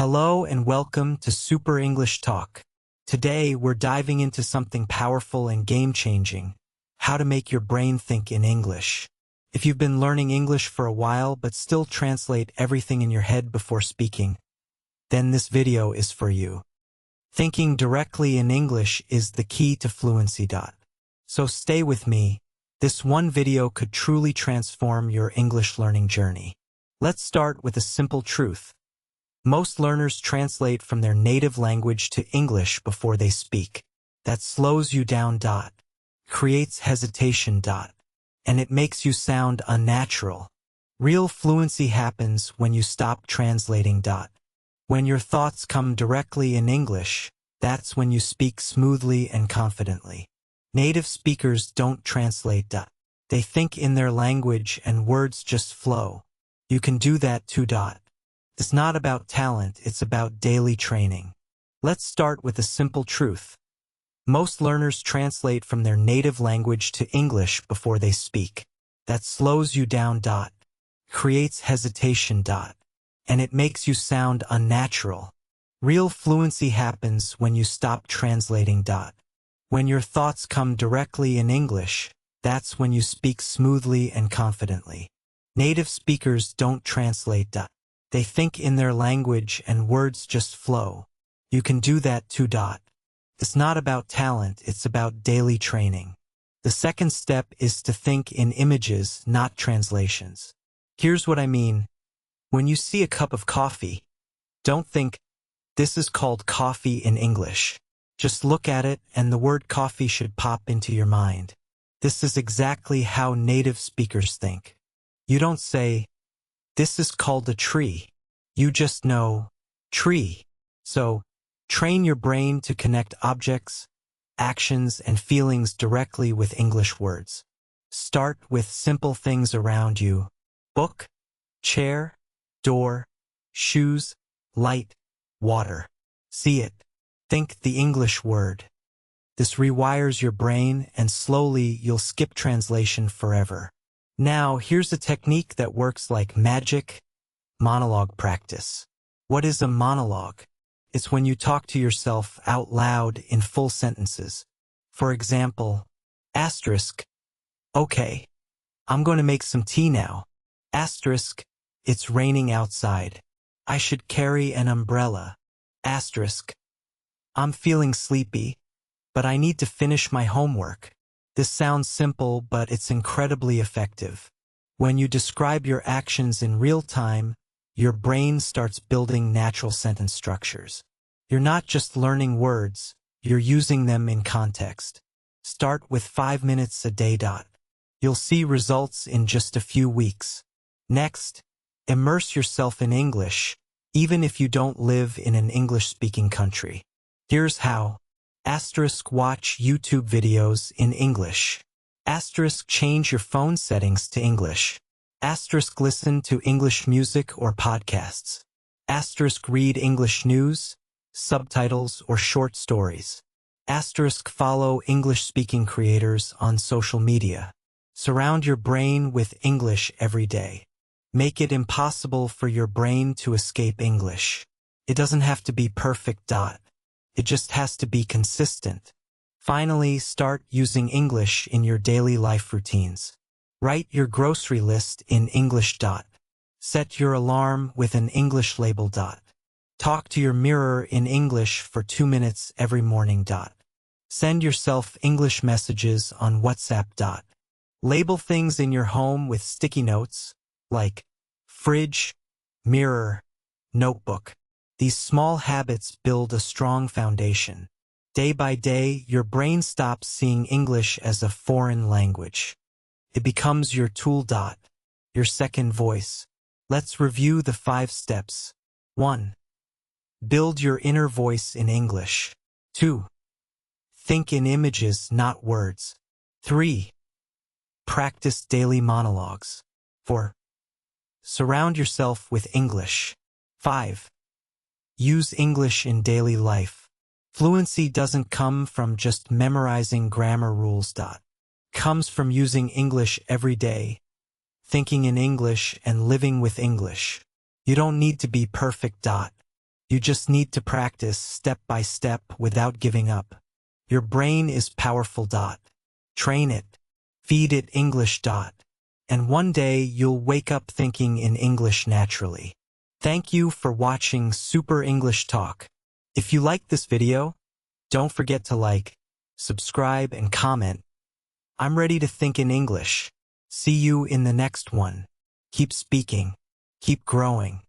Hello and welcome to Super English Talk. Today we're diving into something powerful and game-changing, how to make your brain think in English. If you've been learning English for a while but still translate everything in your head before speaking, then this video is for you. Thinking directly in English is the key to fluency. So stay with me. This one video could truly transform your English learning journey. Let's start with a simple truth. Most learners translate from their native language to English before they speak. That slows you down. Creates hesitation. And it makes you sound unnatural. Real fluency happens when you stop translating. When your thoughts come directly in English, that's when you speak smoothly and confidently. Native speakers don't translate. They think in their language and words just flow. You can do that too. It's not about talent, it's about daily training. Let's start with a simple truth. Most learners translate from their native language to English before they speak. That slows you down. Creates hesitation. And it makes you sound unnatural. Real fluency happens when you stop translating. When your thoughts come directly in English, that's when you speak smoothly and confidently. Native speakers don't translate. They think in their language and words just flow. You can do that too. It's not about talent, it's about daily training. The second step is to think in images, not translations. Here's what I mean. When you see a cup of coffee, don't think, this is called coffee in English. Just look at it and the word coffee should pop into your mind. This is exactly how native speakers think. You don't say, this is called a tree. You just know, tree. So, train your brain to connect objects, actions, and feelings directly with English words. Start with simple things around you. Book, chair, door, shoes, light, water. See it. Think the English word. This rewires your brain and slowly you'll skip translation forever. Now, here's a technique that works like magic. Monologue practice. What is a monologue? It's when you talk to yourself out loud in full sentences. For example, asterisk, okay, I'm going to make some tea now. Asterisk, it's raining outside. I should carry an umbrella. Asterisk, I'm feeling sleepy, but I need to finish my homework. This sounds simple, but it's incredibly effective. When you describe your actions in real time, your brain starts building natural sentence structures. You're not just learning words, you're using them in context. Start with 5 minutes a day. You'll see results in just a few weeks. Next, immerse yourself in English, even if you don't live in an English-speaking country. Here's how. Asterisk watch YouTube videos in English. Asterisk change your phone settings to English. Asterisk listen to English music or podcasts. Asterisk read English news, subtitles, or short stories. Asterisk follow English-speaking creators on social media. Surround your brain with English every day. Make it impossible for your brain to escape English. It doesn't have to be perfect. It just has to be consistent. Finally, start using English in your daily life routines. Write your grocery list in English. Set your alarm with an English label. Talk to your mirror in English for 2 minutes every morning. Send yourself English messages on WhatsApp. Label things in your home with sticky notes, like fridge, mirror, notebook. These small habits build a strong foundation. Day by day, your brain stops seeing English as a foreign language. It becomes your tool. Your second voice. Let's review the 5 steps. 1. Build your inner voice in English. 2. Think in images, not words. 3. Practice daily monologues. 4. Surround yourself with English. 5. Use English in daily life. Fluency doesn't come from just memorizing grammar rules. Comes from using English every day, thinking in English and living with English. You don't need to be perfect. You just need to practice step by step without giving up. Your brain is powerful. Train it. Feed it English. And one day you'll wake up thinking in English naturally. Thank you for watching Super English Talk. If you liked this video, don't forget to like, subscribe, and comment. I'm ready to think in English. See you in the next one. Keep speaking. Keep growing.